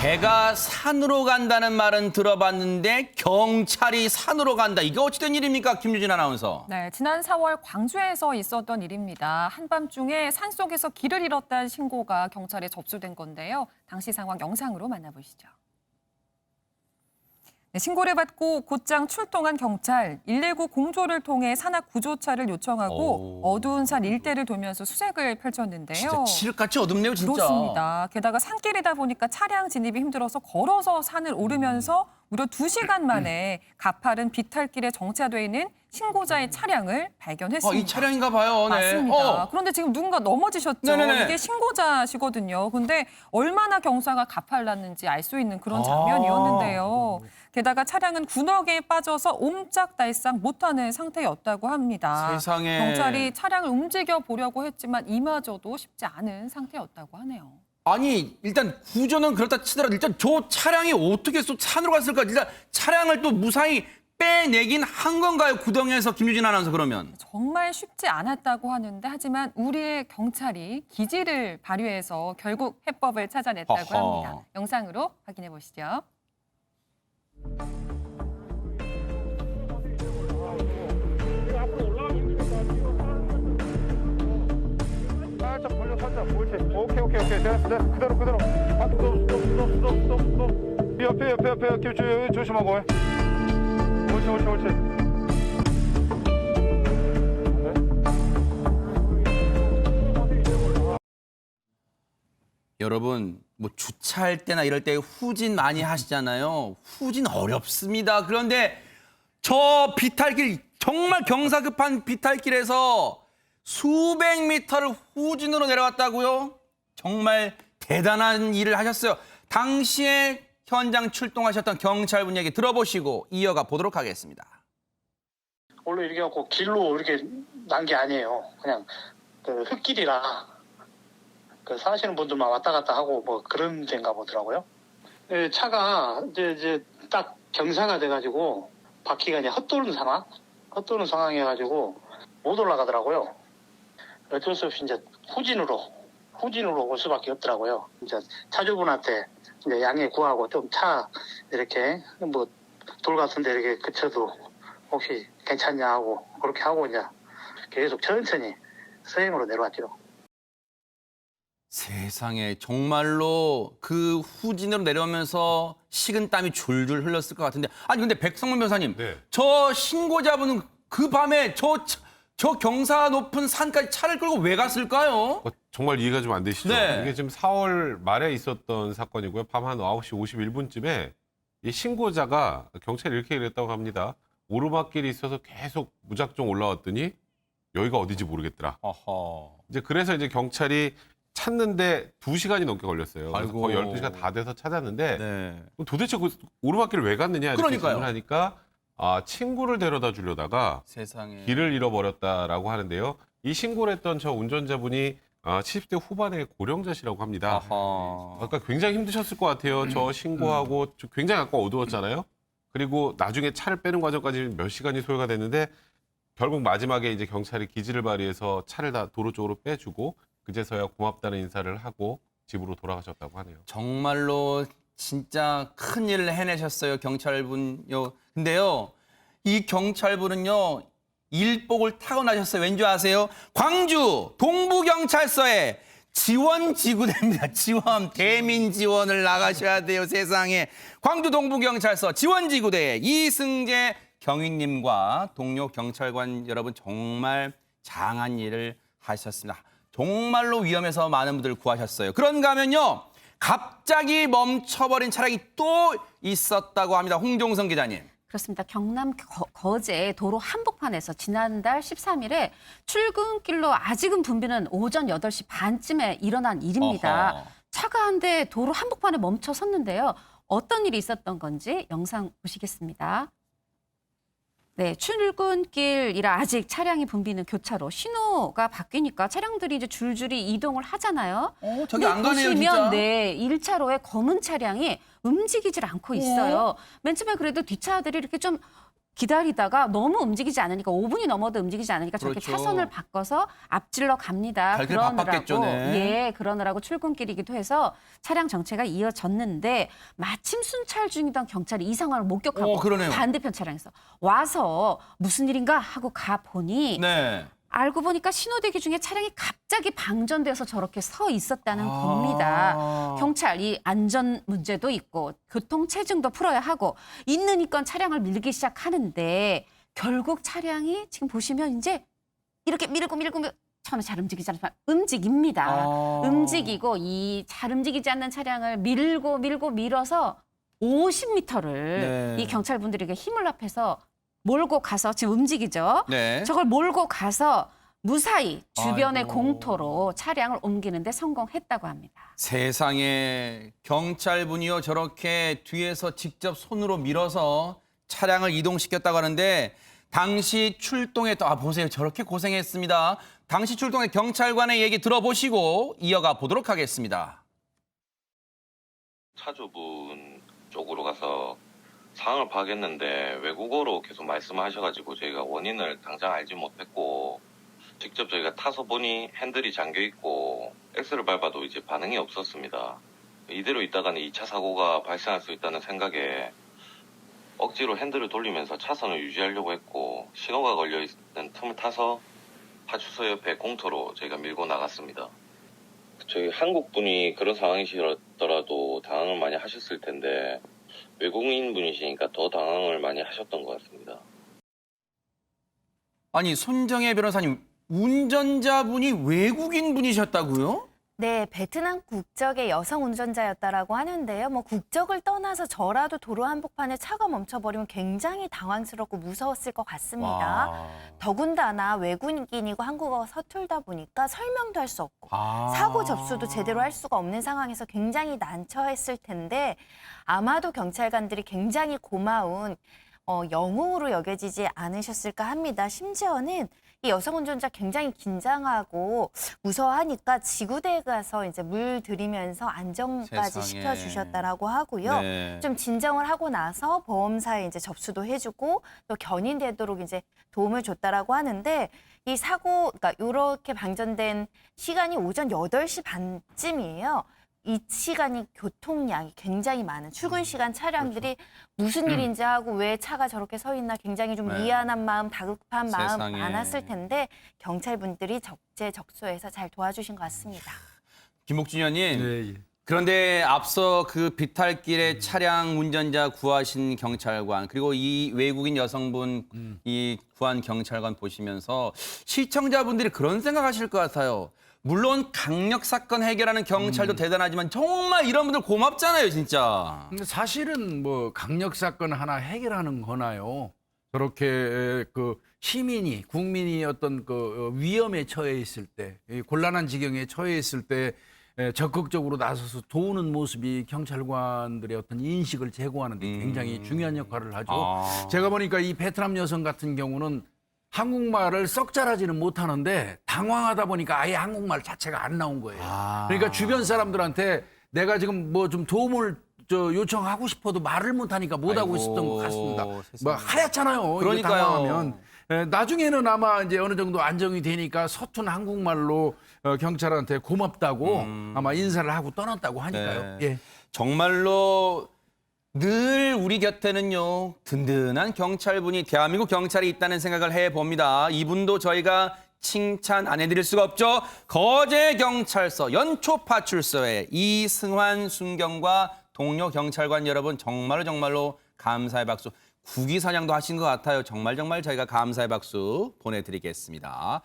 개가 산으로 간다는 말은 들어봤는데 경찰이 산으로 간다. 이게 어찌된 일입니까? 김유진 아나운서. 네, 지난 4월 광주에서 있었던 일입니다. 한밤중에 산속에서 길을 잃었다는 신고가 경찰에 접수된 건데요. 당시 상황 영상으로 만나보시죠. 네, 신고를 받고 곧장 출동한 경찰, 119 공조를 통해 산악 구조차를 요청하고 어두운 산 일대를 돌면서 수색을 펼쳤는데요. 진짜 칠흑같이 어둡네요, 진짜. 그렇습니다. 게다가 산길이다 보니까 차량 진입이 힘들어서 걸어서 산을 오르면서 무려 2시간 만에 가파른 비탈길에 정차돼 있는 신고자의 차량을 발견했습니다. 이 차량인가 봐요. 네. 맞습니다. 그런데 지금 누군가 넘어지셨죠. 네네네. 이게 신고자시거든요. 근데 얼마나 경사가 가팔랐는지 알 수 있는 그런 장면이었는데요. 게다가 차량은 군역에 빠져서 옴짝달싹 못하는 상태였다고 합니다. 세상에. 경찰이 차량을 움직여 보려고 했지만 이마저도 쉽지 않은 상태였다고 하네요. 아니 일단 구조는 그렇다 치더라도 일단 저 차량이 어떻게 또 산으로 갔을까? 일단 차량을 또 무사히 빼내긴 한 건가요? 구덩이에서 김유진 아나운서 그러면. 정말 쉽지 않았다고 하는데 하지만 우리의 경찰이 기지를 발휘해서 결국 해법을 찾아냈다고 어허. 합니다. 영상으로 확인해 보시죠. 살짝 벌려 살짝 옳지 오케이 됐어 그대로 아 스톱 옆에 조심하고 옳지 여러분 뭐 주차할 때나 이럴 때 후진 많이 하시잖아요. 후진 어렵습니다. 그런데 저 비탈길 정말 경사급한 비탈길에서 수백 미터를 후진으로 내려왔다고요? 정말 대단한 일을 하셨어요. 당시에 현장 출동하셨던 경찰분 얘기 들어보시고 이어가 보도록 하겠습니다. 원래 이렇게 갖고 길로 이렇게 난 게 아니에요. 그냥 그 흙길이라 그 사시는 분들만 왔다 갔다 하고 뭐 그런 데인가 보더라고요. 예, 차가 이제 딱 경사가 돼가지고 바퀴가 이제 헛도는 상황이어가지고 못 올라가더라고요. 어쩔 수 없이 이제 후진으로 올 수밖에 없더라고요. 이제 차주분한테 이제 양해 구하고 좀 차 이렇게 뭐 돌 같은데 이렇게 그쳐도 혹시 괜찮냐 하고 그렇게 하고 이제 계속 천천히 서행으로 내려왔죠. 세상에 정말로 그 후진으로 내려오면서 식은땀이 줄줄 흘렀을 것 같은데 아니 근데 백성문 변호사님 네. 저 신고자분은 그 밤에 저 경사 높은 산까지 차를 끌고 왜 갔을까요? 정말 이해가 좀 안 되시죠? 네. 이게 지금 4월 말에 있었던 사건이고요. 밤 한 9시 51분쯤에 이 신고자가 경찰이 이렇게 얘기했다고 합니다. 오르막길이 있어서 계속 무작정 올라왔더니 여기가 어딘지 모르겠더라. 어허. 이제 그래서 이제 경찰이 찾는데 2시간이 넘게 걸렸어요. 그래서 아이고. 거의 12시간 다 돼서 찾았는데 네. 그럼 도대체 그 오르막길을 왜 갔느냐 이렇게 그러니까요. 질문하니까 친구를 데려다 주려다가 세상에. 길을 잃어버렸다라고 하는데요. 이 신고를 했던 저 운전자분이 70대 후반의 고령자시라고 합니다. 아하. 아까 굉장히 힘드셨을 것 같아요. 저 신고하고 굉장히 아까 어두웠잖아요. 그리고 나중에 차를 빼는 과정까지 몇 시간이 소요가 됐는데 결국 마지막에 이제 경찰이 기지를 발휘해서 차를 다 도로 쪽으로 빼주고 그제서야 고맙다는 인사를 하고 집으로 돌아가셨다고 하네요. 정말로 진짜 큰 일을 해내셨어요, 경찰분요. 근데요, 이 경찰분은요, 일복을 타고나셨어요. 왠지 아세요? 광주 동부경찰서에 지원지구대입니다. 대민 지원을 나가셔야 돼요, 세상에. 광주 동부경찰서 지원지구대에 이승재 경위님과 동료 경찰관 여러분 정말 장한 일을 하셨습니다. 정말로 위험해서 많은 분들을 구하셨어요. 그런가 하면요. 갑자기 멈춰버린 차량이 또 있었다고 합니다. 홍종성 기자님. 그렇습니다. 경남 거제 도로 한복판에서 지난달 13일에 출근길로 아직은 붐비는 오전 8시 반쯤에 일어난 일입니다. 어허. 차가 한 대 도로 한복판에 멈춰 섰는데요. 어떤 일이 있었던 건지 영상 보시겠습니다. 네, 출근길이라 아직 차량이 붐비는 교차로 신호가 바뀌니까 차량들이 이제 줄줄이 이동을 하잖아요. 저기 안 가네요, 보시면 진짜. 네, 1차로에 검은 차량이 움직이질 않고 있어요. 맨 처음에 그래도 뒷차들이 이렇게 좀 기다리다가 너무 움직이지 않으니까 5분이 넘어도 움직이지 않으니까 저렇게 그렇죠. 차선을 바꿔서 앞질러 갑니다. 갈 길 바빴겠죠, 네. 그러느라고 출근길이기도 해서 차량 정체가 이어졌는데 마침 순찰 중이던 경찰이 이 상황을 목격하고 그러네요. 반대편 차량에서 와서 무슨 일인가 하고 가보니 네. 알고 보니까 신호대기 중에 차량이 갑자기 방전돼서 저렇게 서 있었다는 겁니다. 경찰 이 안전 문제도 있고 교통 체증도 풀어야 하고 있는 이건 차량을 밀기 시작하는데 결국 차량이 지금 보시면 이제 이렇게 밀고 처음에 잘 움직이지 않지만 움직입니다. 움직이고 이 잘 움직이지 않는 차량을 밀어서 50m를 네. 이 경찰분들에게 힘을 합해서 몰고 가서 지금 움직이죠. 네. 저걸 몰고 가서 무사히 주변의 아이고. 공터로 차량을 옮기는데 성공했다고 합니다. 세상에 경찰분이요 저렇게 뒤에서 직접 손으로 밀어서 차량을 이동시켰다고 하는데 당시 출동했던 보세요 저렇게 고생했습니다. 당시 출동의 경찰관의 얘기 들어보시고 이어가 보도록 하겠습니다. 차주분 쪽으로 가서 상황을 파악했는데 외국어로 계속 말씀하셔가지고 저희가 원인을 당장 알지 못했고 직접 저희가 타서 보니 핸들이 잠겨 있고 엑셀을 밟아도 이제 반응이 없었습니다. 이대로 있다가는 2차 사고가 발생할 수 있다는 생각에 억지로 핸들을 돌리면서 차선을 유지하려고 했고 신호가 걸려 있는 틈을 타서 파출소 옆에 공터로 저희가 밀고 나갔습니다. 저희 한국 분이 그런 상황이시더라도 당황을 많이 하셨을 텐데 외국인 분이시니까 더 당황을 많이 하셨던 것 같습니다. 아니 손정혜 변호사님 운전자분이 외국인 분이셨다고요? 네, 베트남 국적의 여성 운전자였다라고 하는데요. 뭐 국적을 떠나서 저라도 도로 한복판에 차가 멈춰버리면 굉장히 당황스럽고 무서웠을 것 같습니다. 와. 더군다나 외국인이고 한국어가 서툴다 보니까 설명도 할 수 없고 사고 접수도 제대로 할 수가 없는 상황에서 굉장히 난처했을 텐데 아마도 경찰관들이 굉장히 고마운 영웅으로 여겨지지 않으셨을까 합니다. 심지어는 이 여성 운전자 굉장히 긴장하고 무서워하니까 지구대에 가서 이제 물 들이면서 안정까지 세상에. 시켜주셨다라고 하고요. 네. 좀 진정을 하고 나서 보험사에 이제 접수도 해주고 또 견인되도록 이제 도움을 줬다라고 하는데 이 사고, 그러니까 이렇게 방전된 시간이 오전 8시 반쯤이에요. 이 시간이 교통량이 굉장히 많은 출근 시간 차량들이 무슨 일인지 하고 왜 차가 저렇게 서 있나 굉장히 좀 네. 미안한 마음, 다급한 마음 세상에. 많았을 텐데 경찰분들이 적재적소에서 잘 도와주신 것 같습니다. 김옥준 의원님 네, 예. 그런데 앞서 그 비탈길에 차량 운전자 구하신 경찰관 그리고 이 외국인 여성분 이 구한 경찰관 보시면서 시청자분들이 그런 생각하실 것 같아요. 물론 강력 사건 해결하는 경찰도 대단하지만 정말 이런 분들 고맙잖아요, 진짜. 근데 사실은 뭐 강력 사건 하나 해결하는 거나요. 저렇게 그 시민이 국민이 어떤 그 위험에 처해 있을 때, 이 곤란한 지경에 처해 있을 때 적극적으로 나서서 도우는 모습이 경찰관들의 어떤 인식을 제고하는 데 굉장히 중요한 역할을 하죠. 제가 보니까 이 베트남 여성 같은 경우는 한국말을 썩 잘하지는 못하는데 당황하다 보니까 아예 한국말 자체가 안 나온 거예요. 그러니까 주변 사람들한테 내가 지금 뭐 좀 도움을 요청하고 싶어도 말을 못하니까 못하고 아이고, 있었던 것 같습니다. 세상에. 뭐 하얗잖아요. 그러니까요. 이게 당황하면. 나중에는 아마 이제 어느 정도 안정이 되니까 서툰 한국말로 경찰한테 고맙다고 아마 인사를 하고 떠났다고 하니까요. 네. 예. 정말로 늘 우리 곁에는요 든든한 경찰분이 대한민국 경찰이 있다는 생각을 해봅니다. 이분도 저희가 칭찬 안 해드릴 수가 없죠. 거제경찰서 연초파출소의 이승환 순경과 동료 경찰관 여러분 정말로 감사의 박수. 국위선양도 하신 것 같아요. 정말 저희가 감사의 박수 보내드리겠습니다.